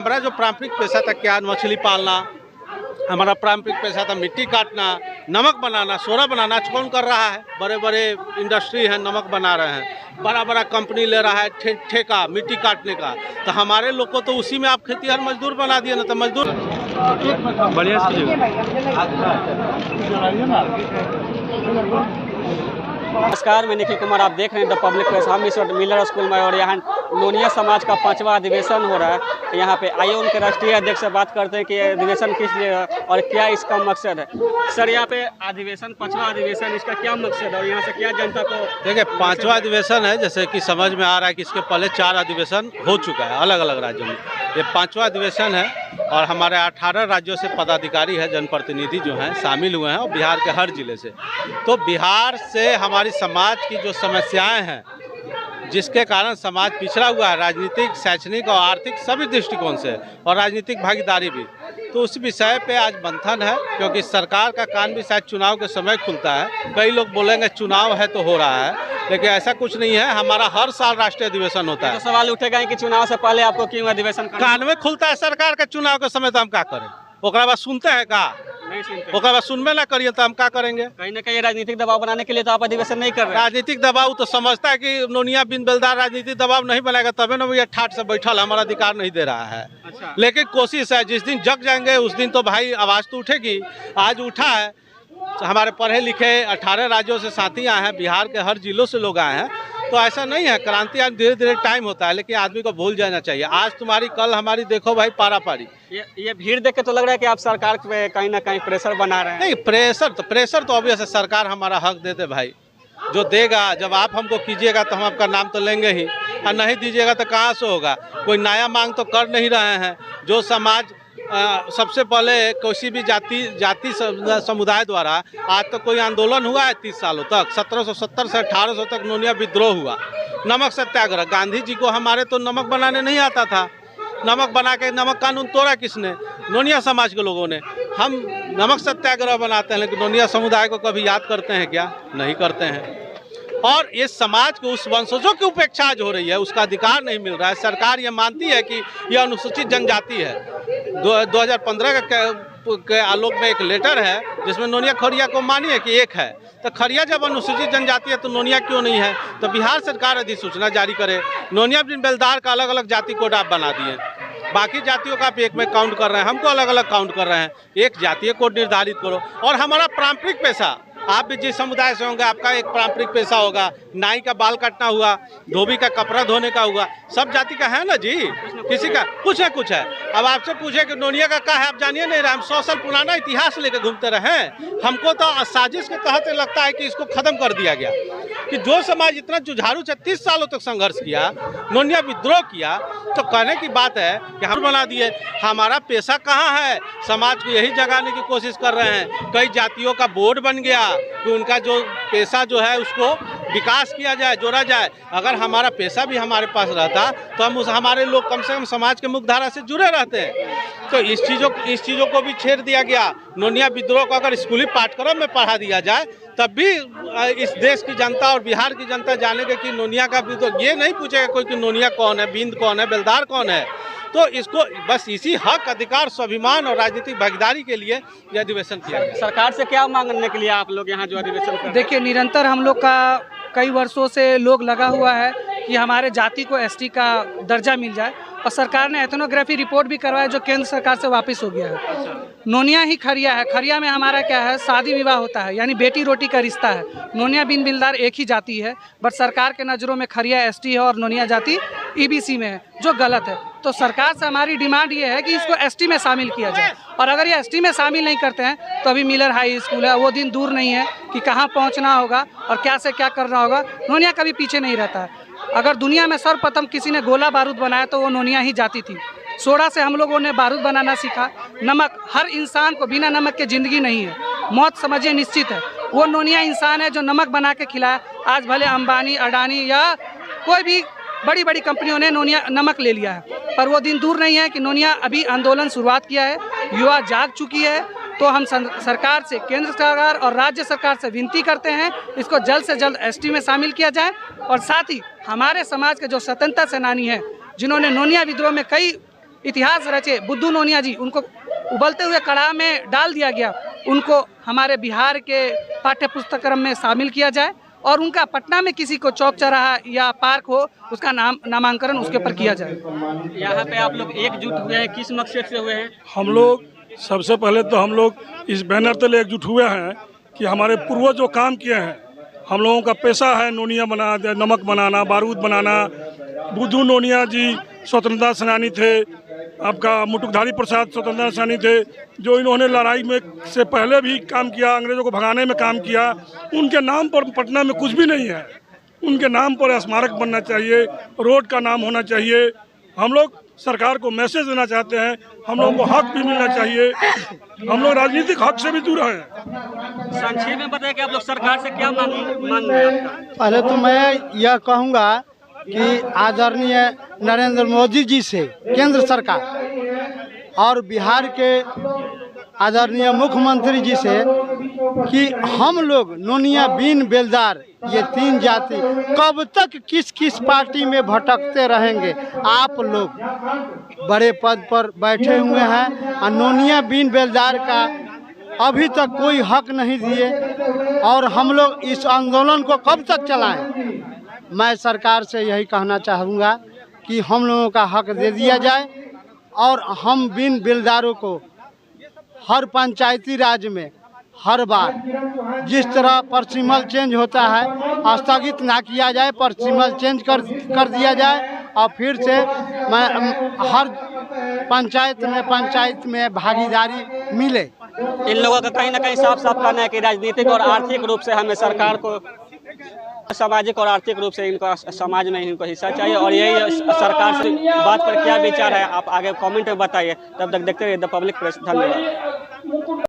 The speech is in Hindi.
हमारा जो पारंपरिक पेशा था क्या, मछली पालना, हमारा पारंपरिक पेशा था मिट्टी काटना, नमक बनाना, सोडा बनाना। आज कौन कर रहा है? बड़े बड़े इंडस्ट्री हैं, नमक बना रहे हैं, बड़ा बड़ा कंपनी ले रहा है ठेका मिट्टी काटने का। तो हमारे लोग को तो उसी में आप खेतीहर मजदूर बना दिए ना, तो मजदूर बढ़िया। नमस्कार, मैं निखिल कुमार, आप देख रहे हैं द पब्लिक प्रेस। हम इस वक्त मिलर स्कूल में और यहाँ नोनिया समाज का 5वां अधिवेशन हो रहा है। यहाँ पे आइए उनके राष्ट्रीय अध्यक्ष से बात करते हैं कि अधिवेशन किस लिए है और क्या इसका मकसद है। सर, यहाँ पे अधिवेशन 5वां अधिवेशन, इसका क्या मकसद है और यहाँ से क्या जनता को? देखिए, 5वां अधिवेशन है, जैसे कि समझ में आ रहा है कि इसके पहले 4 अधिवेशन हो चुका है अलग अलग राज्यों में। ये 5वां अधिवेशन है और हमारे 18 राज्यों से पदाधिकारी है, जनप्रतिनिधि जो हैं शामिल हुए हैं और बिहार के हर जिले से। तो बिहार से हमारी समाज की जो समस्याएं हैं, जिसके कारण समाज पिछड़ा हुआ है राजनीतिक, शैक्षणिक और आर्थिक सभी दृष्टिकोण से, और राजनीतिक भागीदारी भी, तो उस विषय पे आज मंथन है। क्योंकि सरकार का कान भी शायद चुनाव के समय खुलता है। कई लोग बोलेंगे चुनाव है तो हो रहा है, लेकिन ऐसा कुछ नहीं है। हमारा हर साल राष्ट्रीय अधिवेशन होता है। तो सवाल उठेगा कि चुनाव से पहले आपको क्यों अधिवेशन कान में खुलता है सरकार का चुनाव के समय, तो हम क्या करें? ओकरा बाद सुनते हैं का? नहीं सुनते। ओकरा बाद सुनबे ना करिए तो हम क्या करेंगे? कहीं ना कहीं राजनीतिक दबाव बनाने के लिए तो आप अधिवेशन नहीं कर रहे हैं। राजनीतिक दबाव तो समझता है कि नोनिया बिन बेलदार राजनीतिक दबाव नहीं बनाएगा, तभी ना ये ठाट से बैठल हमारा अधिकार नहीं दे रहा है। अच्छा। लेकिन कोशिश है, जिस दिन जग जाएंगे उस दिन तो भाई आवाज़ तो उठेगी। आज उठा है, हमारे पढ़े लिखे 18 राज्यों से साथी आए हैं, बिहार के हर जिलों से लोग आए हैं। तो ऐसा नहीं है, क्रांति आज धीरे धीरे टाइम होता है, लेकिन आदमी को भूल जाना चाहिए। आज तुम्हारी कल हमारी, देखो भाई पारा पारी। ये भीड़ देख के तो लग रहा है कि आप सरकार पे कहीं ना कहीं प्रेशर बना रहे हैं। नहीं, प्रेशर तो ऑब्वियस है, सरकार हमारा हक देते भाई, जो देगा। जब आप हमको कीजिएगा तो हम आपका नाम तो लेंगे ही, और नहीं दीजिएगा तो कहाँ से होगा? कोई नया मांग तो कर नहीं रहे हैं। जो समाज सबसे पहले किसी भी जाति समुदाय द्वारा आज तक कोई आंदोलन हुआ है 30 सालों तक। 1770 से 1800 तक नोनिया विद्रोह हुआ, नमक सत्याग्रह। गांधी जी को हमारे तो नमक बनाने नहीं आता था। नमक बना के नमक कानून तोड़ा किसने? नोनिया समाज के लोगों ने। हम नमक सत्याग्रह बनाते हैं, लेकिन नोनिया समुदाय को कभी याद करते हैं क्या? नहीं करते हैं। और ये समाज को उस वंशजों की उपेक्षा आज हो रही है, उसका अधिकार नहीं मिल रहा है। सरकार ये मानती है कि यह अनुसूचित जनजाति है। 2015 के आलोक में एक लेटर है जिसमें नोनिया खरिया को मानी है कि एक है। तो खरिया जब अनुसूचित जनजाति है तो नोनिया क्यों नहीं है? तो बिहार सरकार अधिसूचना जारी करे। नोनिया बिन बेलदार का अलग अलग जाति कोड आप बना दिए, बाकी जातियों का आप एक में काउंट कर रहे हैं, हमको अलग अलग काउंट कर रहे हैं। एक जातीय कोड निर्धारित करो। और हमारा पारंपरिक पेशा, आप भी जिस समुदाय से होंगे आपका एक पारंपरिक पेशा होगा। नाई का बाल काटना हुआ, धोबी का कपड़ा धोने का हुआ, सब जाति का है ना जी, किसी का कुछ है कुछ है। अब आपसे पूछे कि नोनिया का क्या है, आप जानिए नहीं रहे। हम 100 साल पुराना इतिहास लेकर घूमते रहे। हमको तो साजिश के तहत लगता है कि इसको खत्म कर दिया गया। कि जो समाज इतना जुझारू 36 सालों तक संघर्ष किया, नोनिया विद्रोह किया, तो कहने की बात है कि हम बना दिए। हमारा पेशा कहाँ है? समाज को यही जगाने की कोशिश कर रहे हैं। कई जातियों का बोर्ड बन गया कि उनका जो पेशा जो है उसको विकास किया जाए, जोड़ा जाए। अगर हमारा पेशा भी हमारे पास रहता तो हम हमारे लोग कम से कम समाज के मुख्यधारा से जुड़े रहते हैं। तो इस चीज़ों को भी छेड़ दिया गया। नोनिया विद्रोह को अगर स्कूली पाठ्यक्रम में पढ़ा दिया जाए तब भी इस देश की जनता और बिहार की जनता जानेगी कि नोनिया का विद्रोह। ये नहीं पूछेगा कोई कि नोनिया कौन है, बिंद कौन है, बेलदार कौन है। तो इसको बस इसी हक, अधिकार, स्वाभिमान और राजनीतिक भागीदारी के लिए यह अधिवेशन किया गया। सरकार से क्या मांगने के लिए आप लोग यहाँ जो अधिवेशन कर? देखिए, निरंतर हम लोग का कई वर्षों से लोग लगा हुआ है कि हमारे जाति को एसटी का दर्जा मिल जाए, और सरकार ने एथनोग्राफी रिपोर्ट भी करवाया जो केंद्र सरकार से वापस हो गया है। नोनिया ही खरिया है। खरिया में हमारा क्या है, शादी विवाह होता है, यानी बेटी रोटी का रिश्ता है। नोनिया बिन बेलदार एक ही जाति है, बट सरकार के नज़रों में खरिया एसटी है और नोनिया जाति ईबीसी में है, जो गलत है। तो सरकार से हमारी डिमांड ये है कि इसको एसटी में शामिल किया जाए। और अगर ये एसटी में शामिल नहीं करते हैं तो अभी मिलर हाई स्कूल है, वो दिन दूर नहीं है कि कहाँ पहुँचना होगा और क्या से क्या करना होगा। नोनिया कभी पीछे नहीं रहता है। अगर दुनिया में सर्वप्रथम किसी ने गोला बारूद बनाया तो वो नोनिया ही जाती थी। सोडा से हम लोगों ने बारूद बनाना सीखा। नमक, हर इंसान को बिना नमक के ज़िंदगी नहीं है, मौत समझिए निश्चित है। वो नोनिया इंसान है जो नमक बना के खिलाया। आज भले अंबानी, अडानी या कोई भी बड़ी बड़ी कंपनियों ने नोनिया नमक ले लिया है, पर वो दिन दूर नहीं है कि नोनिया अभी आंदोलन शुरुआत किया है, युवा जाग चुकी है। तो हम सरकार से, केंद्र सरकार और राज्य सरकार से विनती करते हैं इसको जल्द से जल्द एसटी में शामिल किया जाए। और साथ ही हमारे समाज के जो स्वतंत्रता सेनानी हैं जिन्होंने नोनिया विद्रोह में कई इतिहास रचे बुद्धू नोनिया जी, उनको उबलते हुए कड़ाह में डाल दिया गया, उनको हमारे बिहार के पाठ्य पुस्तक्रम में शामिल किया जाए और उनका पटना में किसी को चौक चौराहा या पार्क हो उसका नामांकन उसके ऊपर किया जाए। यहाँ पे आप लोग एकजुट हुए हैं, किस मकसद से हुए हैं? हम लोग सबसे पहले तो हम लोग इस बैनर तले एकजुट हुए हैं कि हमारे पूर्वज जो काम किए हैं, हम लोगों का पेशा है नोनिया बनाना, नमक बनाना, बारूद बनाना। बुद्धू नोनिया जी स्वतंत्रता सेनानी थे, आपका मुटुकधारी प्रसाद स्वतंत्रता सेनानी थे, जो इन्होंने लड़ाई में से पहले भी काम किया, अंग्रेजों को भगाने में काम किया। उनके नाम पर पटना में कुछ भी नहीं है, उनके नाम पर स्मारक बनना चाहिए, रोड का नाम होना चाहिए। हम लोग सरकार को मैसेज देना चाहते हैं, हम लोगों को हक भी मिलना चाहिए, हम लोग राजनीतिक हक से भी दूर हैं। संक्षेप में बताएं कि आप लोग सरकार से क्या मांग रहे हैं? पहले तो मैं यह कहूँगा कि आदरणीय नरेंद्र मोदी जी से केंद्र सरकार और बिहार के आदरणीय मुख्यमंत्री जी से कि हम लोग नोनिया, बीन, बेलदार ये तीन जाति कब तक किस किस पार्टी में भटकते रहेंगे। आप लोग बड़े पद पर बैठे हुए हैं और नोनिया, बीन, बेलदार का अभी तक कोई हक नहीं दिए और हम लोग इस आंदोलन को कब तक चलाएं। मैं सरकार से यही कहना चाहूँगा कि हम लोगों का हक दे दिया जाए और हम बीन बेलदारों को हर पंचायती राज में हर बार जिस तरह परसिमल चेंज होता है स्थगित ना किया जाए, परसिमल चेंज कर दिया जाए और फिर से हर पंचायत में भागीदारी मिले। इन लोगों का कहीं ना कहीं साफ साफ कहना है कि राजनीतिक और आर्थिक रूप से हमें सरकार को, सामाजिक और आर्थिक रूप से इनको समाज में इनको हिस्सा चाहिए और यही सरकार से बात पर क्या विचार है आप आगे कमेंट में बताइए। तब तक देखते रहिए द पब्लिक प्रेस। धन्यवाद।